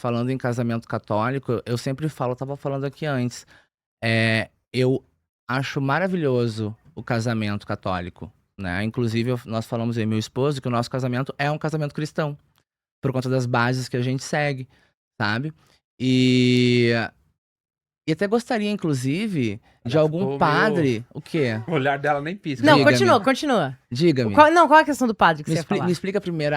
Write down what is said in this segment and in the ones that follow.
falando em casamento católico, eu sempre falo, eu tava falando aqui antes, eu acho maravilhoso o casamento católico, né? Inclusive, nós falamos aí, meu esposo, que o nosso casamento é um casamento cristão, por conta das bases que a gente segue, sabe? E, e até gostaria, inclusive, de Ela algum ficou padre. O quê? O olhar dela nem pisca. Não, Diga-me. continua. Diga-me. Qual é a questão do padre que você ia falar? Me explica primeiro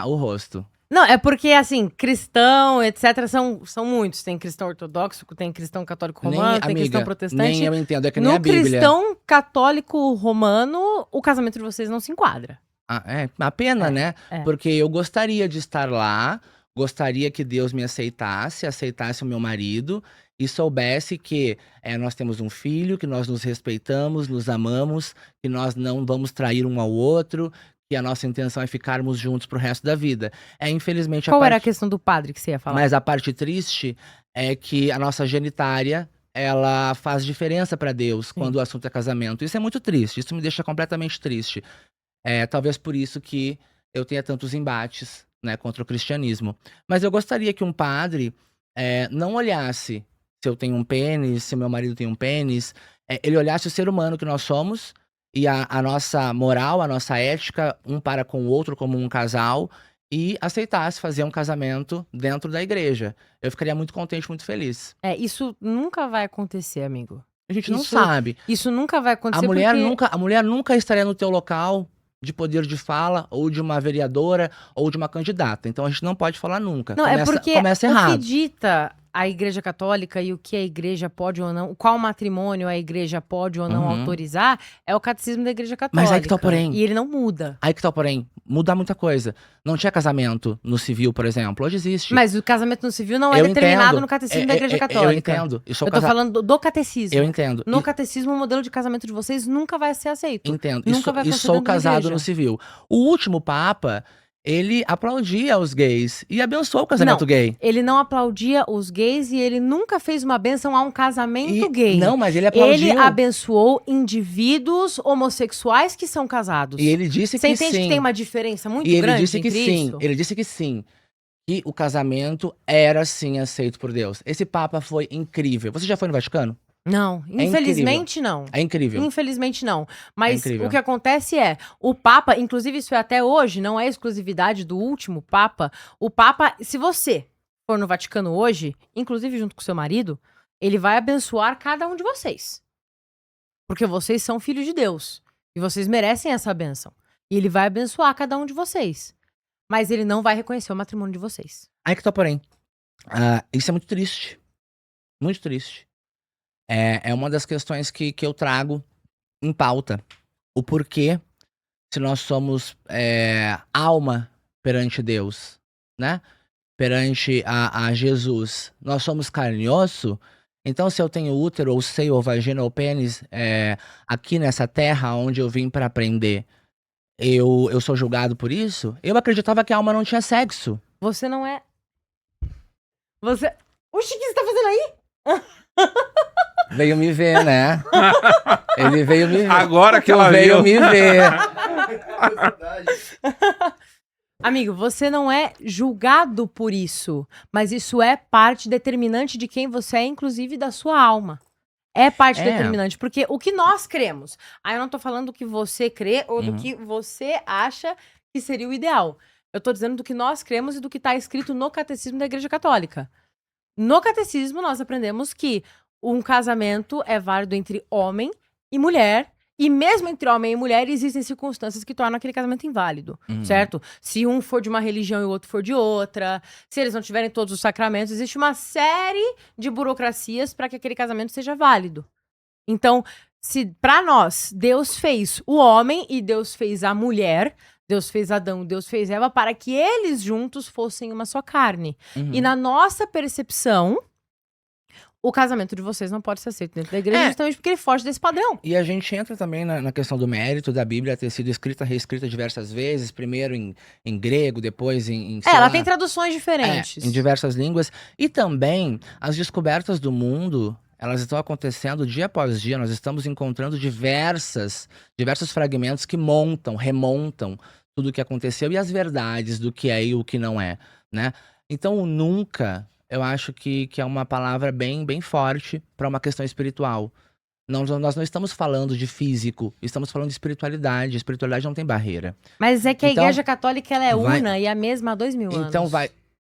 o rosto. Não, é porque, assim, cristão, etc., são muitos. Tem cristão ortodoxo, tem cristão católico romano, tem cristão protestante. Nem eu entendo, é que nem No a Bíblia. cristão católico romano, o casamento de vocês não se enquadra. É uma pena, né? Porque eu gostaria de estar lá, gostaria que Deus me aceitasse o meu marido e soubesse que nós temos um filho, que nós nos respeitamos, nos amamos, que nós não vamos trair um ao outro, que a nossa intenção é ficarmos juntos pro resto da vida. Infelizmente, Qual era a questão do padre que você ia falar? Mas a parte triste é que a nossa genitária, ela faz diferença pra Deus quando o assunto é casamento. Isso é muito triste, isso me deixa completamente triste. Talvez por isso que eu tenha tantos embates, né, contra o cristianismo. Mas eu gostaria que um padre não olhasse se eu tenho um pênis, se meu marido tem um pênis, ele olhasse o ser humano que nós somos e a nossa moral, a nossa ética, um para com o outro como um casal, e aceitasse fazer um casamento dentro da igreja. Eu ficaria muito contente, muito feliz. Isso nunca vai acontecer, amigo. A gente não sabe. Isso nunca vai acontecer A mulher nunca estaria no teu local de poder de fala, ou de uma vereadora, ou de uma candidata. Então a gente não pode falar nunca. Não, porque começa errado. O que dita a Igreja Católica e o que a Igreja pode ou não, qual matrimônio a Igreja pode ou não autorizar, é o catecismo da Igreja Católica. Mas aí que tá o porém. E ele não muda. Aí que tá o porém. Muda muita coisa. Não tinha casamento no civil, por exemplo. Hoje existe. Mas o casamento no civil não é determinado no catecismo da Igreja Católica. Eu entendo. Eu tô falando do catecismo. Eu entendo. No catecismo, o modelo de casamento de vocês nunca vai ser aceito. Entendo. Nunca vai e sou casado no civil. O último Papa, ele aplaudia os gays e abençoou o casamento gay. Ele não aplaudia os gays e ele nunca fez uma bênção a um casamento gay. Não, mas ele aplaudiu. Ele abençoou indivíduos homossexuais que são casados. E ele disse que sim. Você entende que tem uma diferença muito grande ele disse que entre sim. isso? Ele disse que sim. Que o casamento era sim aceito por Deus. Esse Papa foi incrível. Você já foi no Vaticano? Não, infelizmente não. É incrível. Infelizmente não. Mas o que acontece o Papa, inclusive isso é até hoje, não é exclusividade do último Papa. O Papa, se você for no Vaticano hoje, inclusive junto com seu marido, ele vai abençoar cada um de vocês. Porque vocês são filhos de Deus. E vocês merecem essa bênção. E ele vai abençoar cada um de vocês. Mas ele não vai reconhecer o matrimônio de vocês. Aí que tá, porém. Isso é muito triste. Muito triste. É uma das questões que eu trago em pauta. O porquê, se nós somos alma perante Deus, né? Perante a Jesus, nós somos carne e osso. Então, se eu tenho útero, ou seio, ou vagina, ou pênis, aqui nessa terra onde eu vim para aprender, eu sou julgado por isso? Eu acreditava que a alma não tinha sexo. Você não é... Oxi, o que você tá fazendo aí? Veio me ver, né? Ele veio me ver. Agora que ela veio me ver. Amigo, você não é julgado por isso, mas isso é parte determinante de quem você é, inclusive da sua alma. É parte determinante, porque o que nós cremos, eu não tô falando do que você crê ou do que você acha que seria o ideal. Eu tô dizendo do que nós cremos e do que tá escrito no catecismo da Igreja Católica. No catecismo, nós aprendemos que um casamento é válido entre homem e mulher, e mesmo entre homem e mulher existem circunstâncias que tornam aquele casamento inválido, certo? Se um for de uma religião e o outro for de outra, se eles não tiverem todos os sacramentos, existe uma série de burocracias para que aquele casamento seja válido. Então, se para nós, Deus fez o homem e Deus fez a mulher, Deus fez Adão, Deus fez Eva, para que eles juntos fossem uma só carne. E na nossa percepção, o casamento de vocês não pode ser aceito dentro da igreja, justamente porque ele foge desse padrão. E a gente entra também na questão do mérito da Bíblia ter sido escrita, reescrita diversas vezes, primeiro em grego, depois em ela tem traduções diferentes. Em diversas línguas. E também, as descobertas do mundo, elas estão acontecendo dia após dia, nós estamos encontrando diversos fragmentos que remontam tudo o que aconteceu e as verdades do que é e o que não é, né? Então, o nunca, eu acho que é uma palavra bem forte para uma questão espiritual. Nós não estamos falando de físico, estamos falando de espiritualidade. A espiritualidade não tem barreira. Mas é que a Então, Igreja Católica ela é vai- una e a mesma há 2000 então anos. vai,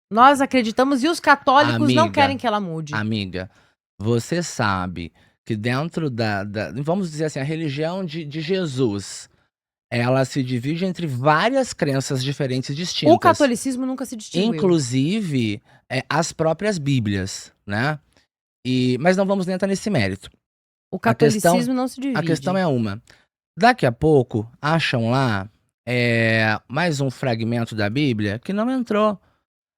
Nós acreditamos e os católicos não amiga, querem que ela mude. amiga, você sabe que dentro vamos dizer assim, a religião de Jesus, ela se divide entre várias crenças diferentes e O distintas. catolicismo nunca se distinguiu. Inclusive, as próprias Bíblias, né? Mas não vamos nem entrar nesse mérito. O catolicismo não se divide. A questão é uma. Daqui a pouco, acham lá mais um fragmento da Bíblia que não entrou.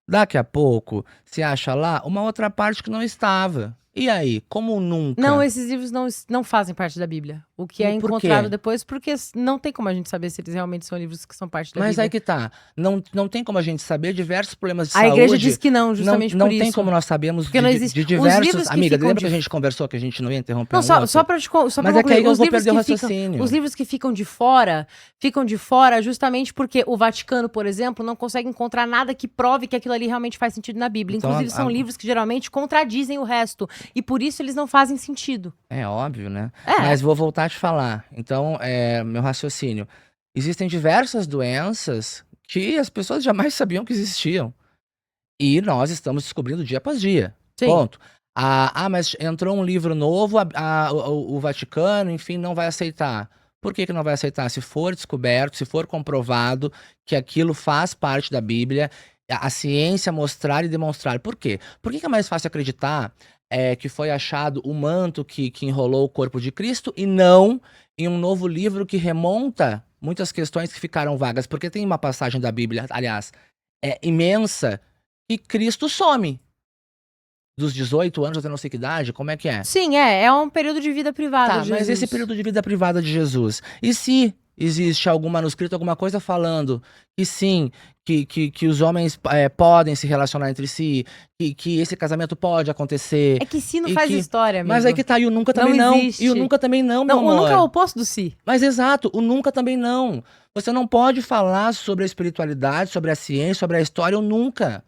Daqui a pouco, se acha lá uma outra parte que não estava. E aí, como nunca? Não, esses livros não fazem parte da Bíblia. O que é Por quê? encontrado depois, porque não tem como a gente saber se eles realmente são livros que são parte da Mas Bíblia. aí que tá. Não tem como a gente saber diversos problemas de A saúde. igreja diz que não, justamente não por tem isso. como nós sabemos Porque não de existe. Os diversos... livros que Amiga, ficam lembra de- que a gente conversou que a gente não ia interromper Não, um só outro? pra Mas é que aí eu os vou livros perder o que ficam, raciocínio. os livros que ficam de fora justamente porque o Vaticano, por exemplo, não consegue encontrar nada que prove que aquilo ali realmente faz sentido na Bíblia. Então, Inclusive, são livros que geralmente contradizem o resto. E por isso eles não fazem sentido. É óbvio, né? É. Mas vou voltar a te falar. Então, meu raciocínio. Existem diversas doenças que as pessoas jamais sabiam que existiam. E nós estamos descobrindo dia após dia. Sim. Ponto. Mas entrou um livro novo, o Vaticano, enfim, não vai aceitar. Por que não vai aceitar? Se for descoberto, se for comprovado que aquilo faz parte da Bíblia, a ciência mostrar e demonstrar. Por quê? Por que é mais fácil acreditar que foi achado o manto que enrolou o corpo de Cristo e não em um novo livro que remonta muitas questões que ficaram vagas? Porque tem uma passagem da Bíblia, aliás, imensa, que Cristo some. Dos 18 anos até não sei que idade, como é que é? Sim, é um período de vida privada de Mas Jesus. esse período de vida privada de Jesus, e se existe algum manuscrito, alguma coisa falando que sim, que os homens podem se relacionar entre si, que esse casamento pode acontecer. É que se não e faz que- história, amigo. Mas aí que tá, e o nunca Não também não. existe. E o nunca também não, meu Não, o amor. nunca é o oposto do si. Mas exato, o nunca também não. Você não pode falar sobre a espiritualidade, sobre a ciência, sobre a história, o nunca.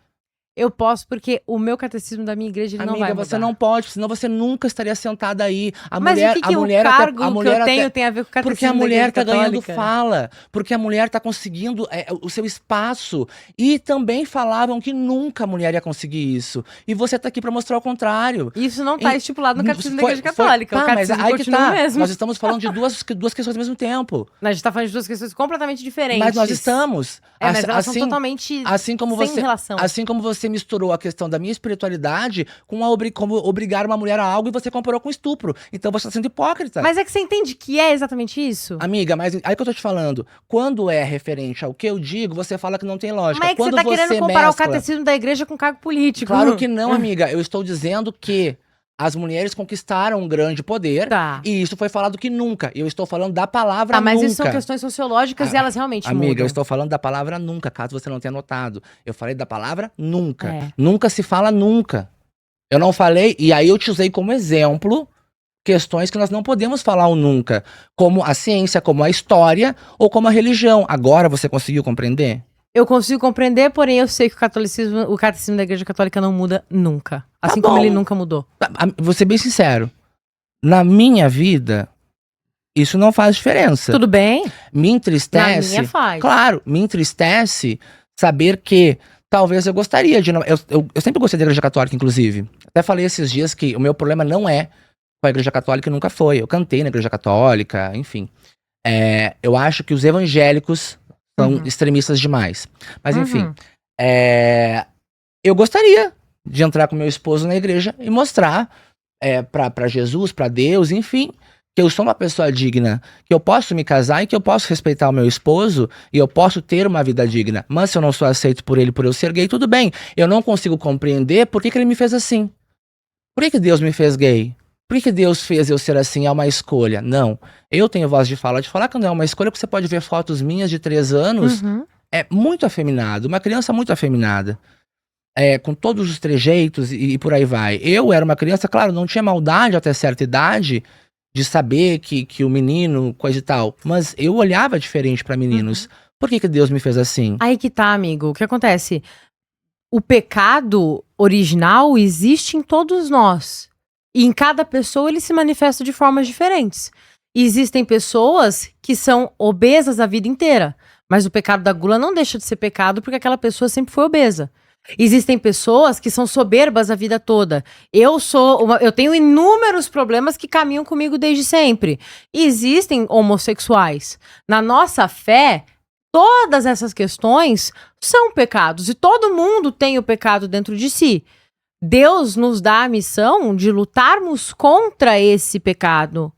Eu posso porque o meu catecismo da minha igreja ele não vai Amiga, mudar. você não pode, senão você nunca estaria sentada aí. Mas o que a mulher o até- cargo a mulher que eu tenho até- tem a ver com o catecismo Porque a da mulher Igreja tá ganhando Católica? fala, porque a mulher tá conseguindo o seu espaço. E também falavam que nunca a mulher ia conseguir isso. E você tá aqui pra mostrar o contrário. Isso não tá E- estipulado no catecismo da Foi- Igreja foi- Católica. tá, o mas catecismo aí que continua tá. o mesmo. Nós estamos falando de duas questões ao mesmo tempo. A gente tá falando de duas questões completamente diferentes. Mas nós estamos. Mas elas são assim, totalmente assim como sem você, relação. assim como você misturou a questão da minha espiritualidade com como obrigar uma mulher a algo e você comparou com estupro. Então você está sendo hipócrita. Mas é que você entende que é exatamente isso? Amiga, mas aí que eu tô te falando. Quando é referente ao que eu digo, você fala que não tem lógica. Mas é que Quando você tá querendo comparar mescla... o catecismo da igreja com cargo político. Claro que não, amiga. Eu estou dizendo que as mulheres conquistaram um grande poder. Tá. E isso foi falado que nunca. Eu estou falando da palavra Mas nunca. isso são questões sociológicas e elas realmente Amiga, mudam. eu estou falando da palavra nunca, caso você não tenha notado. Eu falei da palavra nunca. É. Nunca se fala nunca. Eu não falei, e aí eu te usei como exemplo questões que nós não podemos falar o nunca, como a ciência, como a história ou como a religião. Agora você conseguiu compreender? Eu consigo compreender, porém eu sei que o catecismo da Igreja Católica não muda nunca. Assim Tá como bom. ele nunca mudou. Vou ser bem sincero. Na minha vida, isso não faz diferença. Tudo bem? Me Na entristece. minha faz. Claro, me entristece saber que talvez eu gostaria de. Eu sempre gostei da Igreja Católica, inclusive. Até falei esses dias que o meu problema não é com a Igreja Católica, nunca foi. Eu cantei na Igreja Católica, enfim. Eu acho que os evangélicos são extremistas demais. Mas enfim. Eu gostaria de entrar com meu esposo na igreja e mostrar pra Jesus, pra Deus, enfim, que eu sou uma pessoa digna, que eu posso me casar e que eu posso respeitar o meu esposo e eu posso ter uma vida digna. Mas se eu não sou aceito por ele, por eu ser gay, tudo bem. Eu não consigo compreender por que ele me fez assim. Por que Deus me fez gay? Por que Deus fez eu ser assim? É uma escolha. Não. Eu tenho voz de falar que não é uma escolha, porque você pode ver fotos minhas de 3 anos, é muito afeminado, uma criança muito afeminada. Com todos os trejeitos e por aí vai. Eu era uma criança, claro, não tinha maldade até certa idade de saber que o menino, coisa e tal. Mas eu olhava diferente pra meninos. Por que Deus me fez assim? Aí que tá, amigo. O que acontece? o pecado original existe em todos nós. E em cada pessoa ele se manifesta de formas diferentes. E existem pessoas que são obesas a vida inteira. Mas o pecado da gula não deixa de ser pecado porque aquela pessoa sempre foi obesa. Existem pessoas que são soberbas a vida toda. Eu tenho inúmeros problemas que caminham comigo desde sempre. E existem homossexuais. Na nossa fé, todas essas questões são pecados. E todo mundo tem o pecado dentro de si. Deus nos dá a missão de lutarmos contra esse pecado.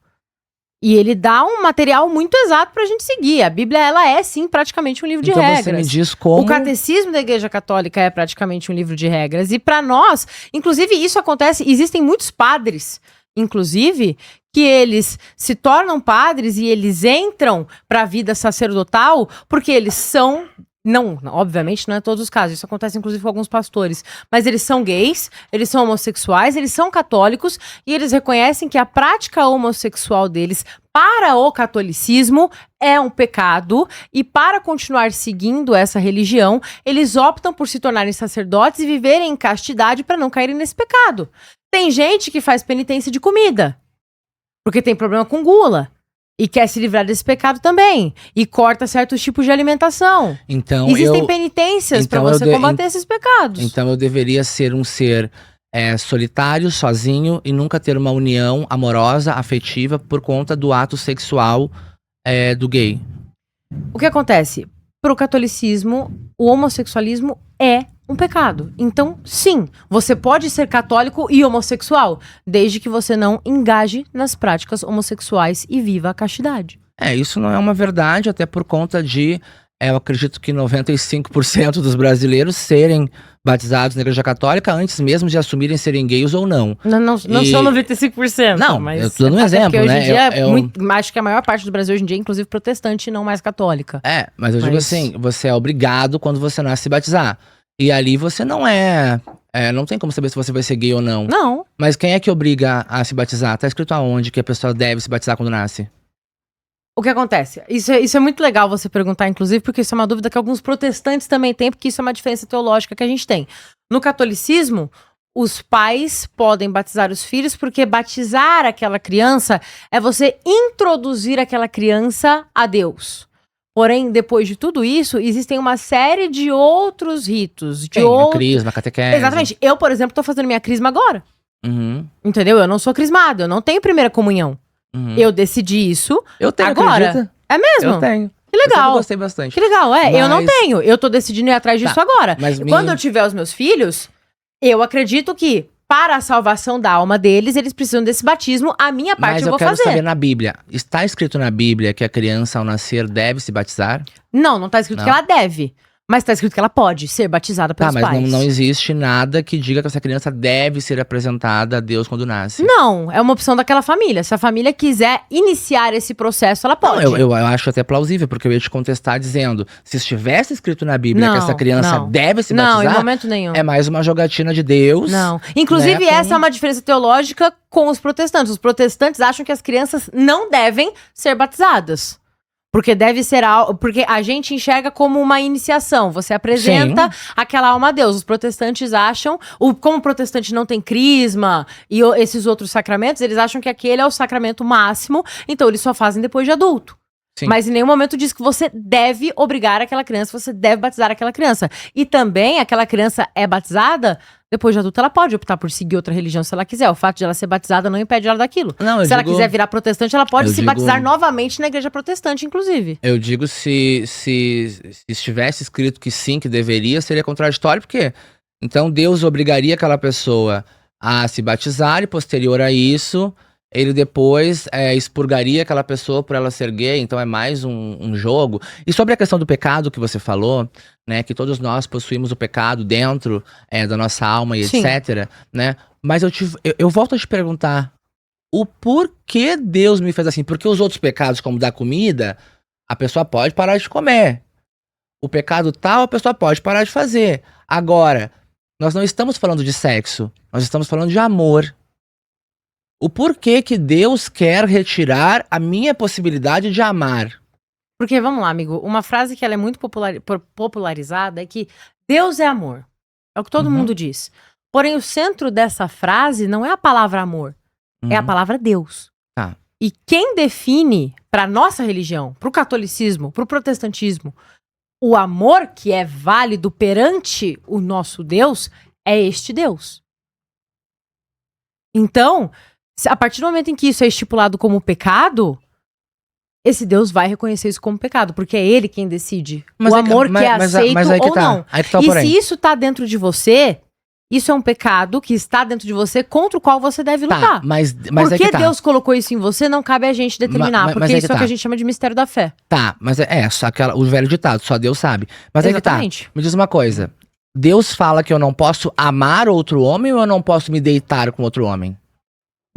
E ele dá um material muito exato pra gente seguir. A Bíblia, ela é, sim, praticamente um livro de regras. Então você me diz como... O Catecismo da Igreja Católica é praticamente um livro de regras. E pra nós, inclusive, isso acontece... Existem muitos padres, inclusive, que eles se tornam padres e eles entram pra vida sacerdotal porque eles são... Não, obviamente não é todos os casos, isso acontece inclusive com alguns pastores, mas eles são gays, eles são homossexuais, eles são católicos e eles reconhecem que a prática homossexual deles para o catolicismo é um pecado e para continuar seguindo essa religião, eles optam por se tornarem sacerdotes e viverem em castidade para não caírem nesse pecado. Tem gente que faz penitência de comida, porque tem problema com gula. E quer se livrar desse pecado também. E corta certos tipos de alimentação. Então existem penitências para você combater esses pecados. Então eu deveria ser um ser solitário, sozinho, e nunca ter uma união amorosa, afetiva, por conta do ato sexual do gay. O que acontece? Pro catolicismo, o homossexualismo é um pecado. Então, sim, você pode ser católico e homossexual, desde que você não engaje nas práticas homossexuais e viva a castidade. Isso não é uma verdade, até por conta de, eu acredito que 95% dos brasileiros serem batizados na Igreja Católica antes mesmo de assumirem serem gays ou não. Não são 95%. Não, mas eu tô dando um exemplo, hoje né? Em dia, acho que a maior parte do Brasil hoje em dia é inclusive protestante e não mais católica. Mas eu digo assim, você é obrigado quando você nasce se batizar. E ali você não não tem como saber se você vai ser gay ou não. Não. Mas quem é que obriga a se batizar? Tá escrito aonde que a pessoa deve se batizar quando nasce? O que acontece? Isso é muito legal você perguntar, inclusive, porque isso é uma dúvida que alguns protestantes também têm, porque isso é uma diferença teológica que a gente tem. No catolicismo, os pais podem batizar os filhos, porque batizar aquela criança é você introduzir aquela criança a Deus. Porém, depois de tudo isso, existem uma série de outros ritos. A crisma, a catequese. Exatamente. Eu, por exemplo, tô fazendo minha crisma agora. Uhum. Entendeu? Eu não sou crismado, eu não tenho primeira comunhão. Uhum. Eu decidi isso eu tenho, agora. Acredita? É mesmo? Eu tenho. Que legal. Eu gostei bastante. Que legal, eu não tenho. Eu tô decidindo ir atrás disso agora. Mas quando eu tiver os meus filhos, eu acredito que para a salvação da alma deles, eles precisam desse batismo. A minha parte eu vou fazer. Mas eu quero saber na Bíblia. Está escrito na Bíblia que a criança ao nascer deve se batizar? Não tá escrito que ela deve. Mas tá escrito que ela pode ser batizada pelos pais. Mas não existe nada que diga que essa criança deve ser apresentada a Deus quando nasce. Não, é uma opção daquela família. Se a família quiser iniciar esse processo, ela pode. Não, eu acho até plausível, porque eu ia te contestar dizendo, se estivesse escrito na Bíblia que essa criança deve se batizar, não, em momento nenhum. É mais uma jogatina de Deus. Não. Inclusive, essa é uma diferença teológica com os protestantes. Os protestantes acham que as crianças não devem ser batizadas. Porque deve ser porque a gente enxerga como uma iniciação. Você apresenta aquela alma a Deus. Os protestantes acham, como o protestante não tem crisma e esses outros sacramentos, eles acham que aquele é o sacramento máximo, então eles só fazem depois de adulto. Sim. Mas em nenhum momento diz que você deve obrigar aquela criança, você deve batizar aquela criança. E também aquela criança é batizada, depois de adulta ela pode optar por seguir outra religião se ela quiser. O fato de ela ser batizada não impede ela daquilo. Se ela quiser virar protestante, ela pode se batizar novamente na igreja protestante, inclusive. Eu digo, se estivesse escrito que sim, que deveria, seria contraditório, porque então Deus obrigaria aquela pessoa a se batizar e posterior a isso, ele depois expurgaria aquela pessoa por ela ser gay, então é mais um jogo. E sobre a questão do pecado que você falou, né, que todos nós possuímos o pecado dentro da nossa alma e etc, né, mas eu volto a te perguntar, o porquê Deus me fez assim? Porque os outros pecados, como dar comida, a pessoa pode parar de comer. O pecado tal, a pessoa pode parar de fazer. Agora, nós não estamos falando de sexo, nós estamos falando de amor. O porquê que Deus quer retirar a minha possibilidade de amar? Porque, vamos lá, amigo, uma frase que ela é muito popularizada é que Deus é amor. É o que todo mundo diz. Porém, o centro dessa frase não é a palavra amor. É a palavra Deus. Tá. E quem define para nossa religião, para o catolicismo, para o protestantismo, o amor que é válido perante o nosso Deus é este Deus. Então, a partir do momento em que isso é estipulado como pecado, esse Deus vai reconhecer isso como pecado, porque é ele quem decide o amor que é aceito ou não. Aí que tá o E porém. se isso tá dentro de você, isso é um pecado que está dentro de você, contra o qual você deve lutar. Mas Por é que que tá. Deus colocou isso em você, não cabe a gente determinar, Mas porque é que isso é o tá. que a gente chama de mistério da fé. Tá, mas só o velho ditado, só Deus sabe. Mas é que tá. Exatamente. Me diz uma coisa. Deus fala que eu não posso amar outro homem ou eu não posso me deitar com outro homem?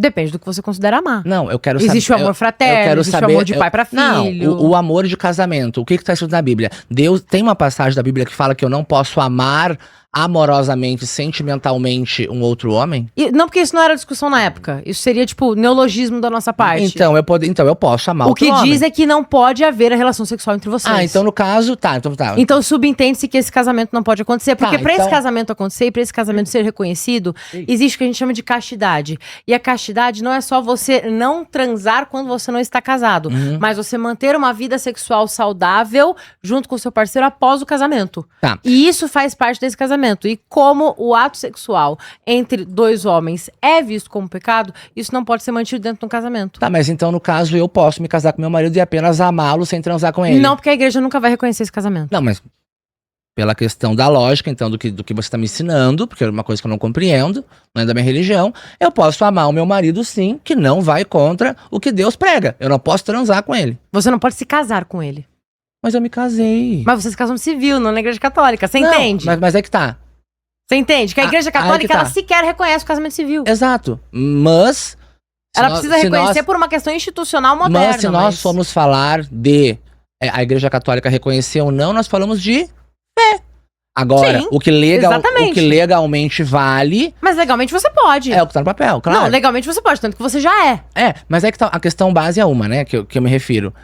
Depende do que você considera amar. Não, eu quero saber. Existe o amor fraterno, existe o amor de pai pra filho. Não, o amor de casamento. O que tá escrito na Bíblia? Deus tem uma passagem da Bíblia que fala que eu não posso amar amorosamente, sentimentalmente um outro homem? Não, porque isso não era discussão na época. Isso seria, tipo, neologismo da nossa parte. Então eu posso amar o outro que homem. diz é que não pode haver a relação sexual entre vocês. então no caso, tá. Então subentende-se que esse casamento não pode acontecer. Porque pra então- esse casamento acontecer e pra esse casamento ser reconhecido, existe o que a gente chama de castidade. E a castidade não é só você não transar quando você não está casado, mas você manter uma vida sexual saudável junto com o seu parceiro após o casamento. Tá. E isso faz parte desse casamento. E como o ato sexual entre dois homens é visto como pecado, isso não pode ser mantido dentro de um casamento. Tá, mas então no caso eu posso me casar com meu marido e apenas amá-lo sem transar com ele? Não, porque a igreja nunca vai reconhecer esse casamento. Não, mas pela questão da lógica, então, do que você está me ensinando, porque é uma coisa que eu não compreendo, não é da minha religião, eu posso amar o meu marido sim, que não vai contra o que Deus prega. Eu não posso transar com ele. Você não pode se casar com ele. Mas eu me casei. Mas você se casou no civil, não na igreja católica. Você Não, entende? Mas é que tá. Você entende? Que a igreja aí que católica, tá. ela sequer reconhece o casamento civil. Exato. Mas... Ela precisa reconhecer por uma questão institucional moderna. Mas se nós formos falar de a igreja católica reconhecer ou não, nós falamos de fé. Agora, Sim, o que legalmente vale... Mas legalmente você pode. É o que tá no papel, claro. Não, legalmente você pode, tanto que você já é. Mas é que tá, a questão base é uma, né, que eu me refiro.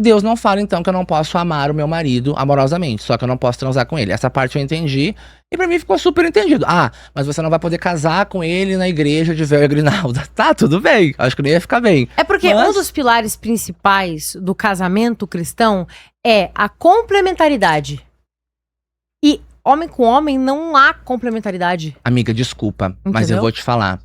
Deus não fala, então, que eu não posso amar o meu marido amorosamente, só que eu não posso transar com ele. Essa parte eu entendi, e pra mim ficou super entendido. Mas você não vai poder casar com ele na igreja de véu e grinalda. Tá, tudo bem, acho que nem ia ficar bem. É porque um dos pilares principais do casamento cristão é a complementaridade. E homem com homem não há complementaridade. Amiga, desculpa, mas eu Entendeu? vou te falar.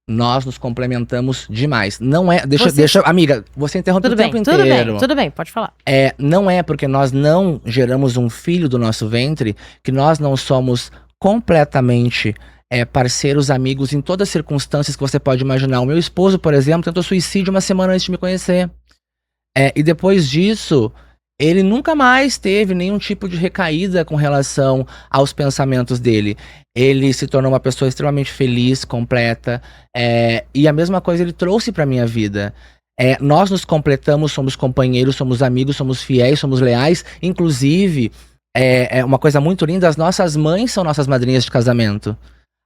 Nós nos complementamos demais. Não é. Deixa, amiga, você interrompe o tempo inteiro. Tudo bem, pode falar. Não é porque nós não geramos um filho do nosso ventre que nós não somos completamente parceiros, amigos em todas as circunstâncias que você pode imaginar. O meu esposo, por exemplo, tentou suicídio uma semana antes de me conhecer. E depois disso, ele nunca mais teve nenhum tipo de recaída com relação aos pensamentos dele. Ele se tornou uma pessoa extremamente feliz, completa, e a mesma coisa ele trouxe pra minha vida. Nós nos completamos, somos companheiros, somos amigos, somos fiéis, somos leais. Inclusive, uma coisa muito linda, as nossas mães são nossas madrinhas de casamento.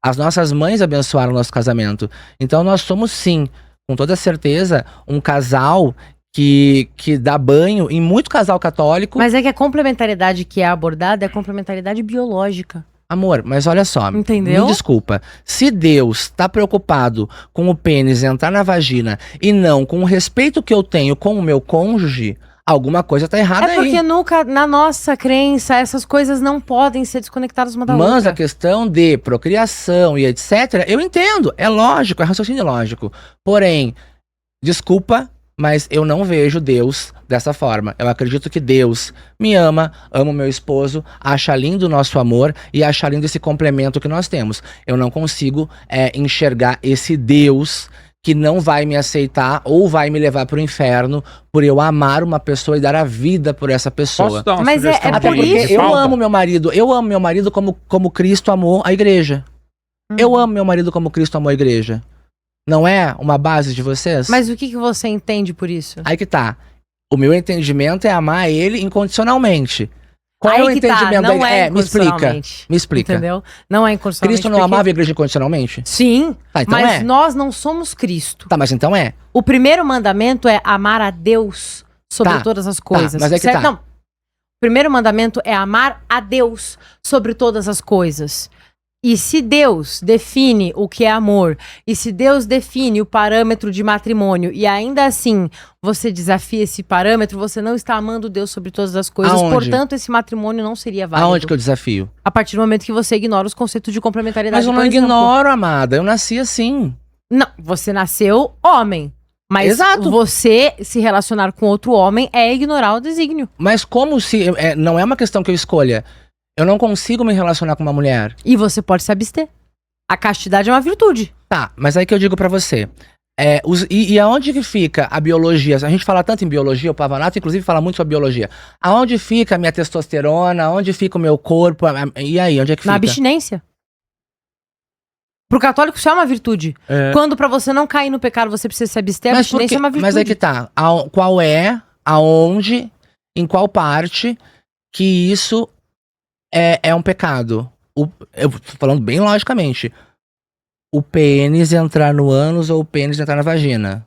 As nossas mães abençoaram o nosso casamento. Então nós somos sim, com toda certeza, um casal que dá banho em muito casal católico. Mas é que a complementariedade que é abordada é a complementariedade biológica. Amor, mas olha só, Entendeu? Me desculpa, se Deus tá preocupado com o pênis entrar na vagina e não com o respeito que eu tenho com o meu cônjuge, alguma coisa tá errada aí. É porque nunca, na nossa crença, essas coisas não podem ser desconectadas uma da outra. Mas a questão de procriação e etc, eu entendo, é lógico, é raciocínio lógico. Porém, desculpa, mas eu não vejo Deus dessa forma. Eu acredito que Deus me ama o meu esposo, acha lindo o nosso amor e acha lindo esse complemento que nós temos. Eu não consigo enxergar esse Deus que não vai me aceitar ou vai me levar pro inferno por eu amar uma pessoa e dar a vida por essa pessoa. Posso dar uma Mas sugestão é por de isso- Eu pauta? amo meu marido como Cristo amou a igreja. Eu amo meu marido como Cristo amou a igreja. Não é uma base de vocês? Mas o que você entende por isso? Aí que tá. O meu entendimento é amar ele incondicionalmente. Qual é o Aí que tá, entendimento não dele? é Me explica. incondicionalmente. Me explica. Entendeu? Não é incondicionalmente. Cristo não porque- amava a igreja incondicionalmente? Sim, Tá, então mas é. nós não somos Cristo. Tá, mas então é. O primeiro mandamento é amar a Deus sobre Tá, todas as coisas. mas é que certo? tá. Não. O primeiro mandamento é amar a Deus sobre todas as coisas. E se Deus define o que é amor, e se Deus define o parâmetro de matrimônio, e ainda assim você desafia esse parâmetro, você não está amando Deus sobre todas as coisas, Aonde? portanto esse matrimônio não seria válido. Aonde que eu desafio? A partir do momento que você ignora os conceitos de complementariedade. Mas eu não por exemplo. ignoro, amada. Eu nasci assim. Não, você nasceu homem. Mas Exato. você se relacionar com outro homem é ignorar o desígnio. Mas como se... não é uma questão que eu escolha. Eu não consigo me relacionar com uma mulher. E você pode se abster. A castidade é uma virtude. Tá, mas aí que eu digo pra você. E aonde que fica a biologia? A gente fala tanto em biologia, o Pavanato inclusive fala muito sobre biologia. Aonde fica a minha testosterona? Aonde fica o meu corpo? E aí, onde é que Na fica? abstinência. Pro católico isso é uma virtude. Quando pra você não cair no pecado você precisa se abster, a Mas, por abstinência quê? é uma virtude. Mas aí que tá. Qual é, aonde, em qual parte que isso é um pecado? Eu tô falando bem logicamente. O pênis entrar no ânus ou o pênis entrar na vagina?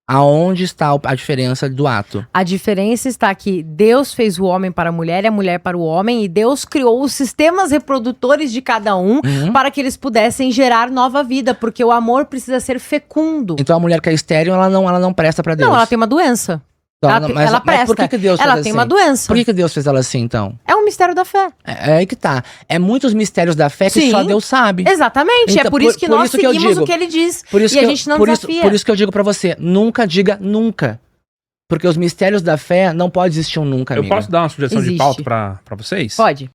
Aonde está a diferença do ato? A diferença está que Deus fez o homem para a mulher e a mulher para o homem, e Deus criou os sistemas reprodutores de cada um para que eles pudessem gerar nova vida, porque o amor precisa ser fecundo. Então a mulher que é estéril, ela não presta pra Deus. Não, ela tem uma doença. Então, ela presta. Mas por que Deus Ela fez tem assim? uma doença. Por que Deus fez ela assim, então? É um mistério da fé. É aí que tá. É muitos mistérios da fé que Sim. só Deus sabe. Exatamente. Então, é por isso que nós isso que eu seguimos digo. o que ele diz. Por isso E que a gente não por desafia. Por isso que eu digo pra você, nunca diga nunca. Porque os mistérios da fé não pode existir um nunca, Eu amiga. posso dar uma sugestão de Existe. pauta pra vocês? Pode.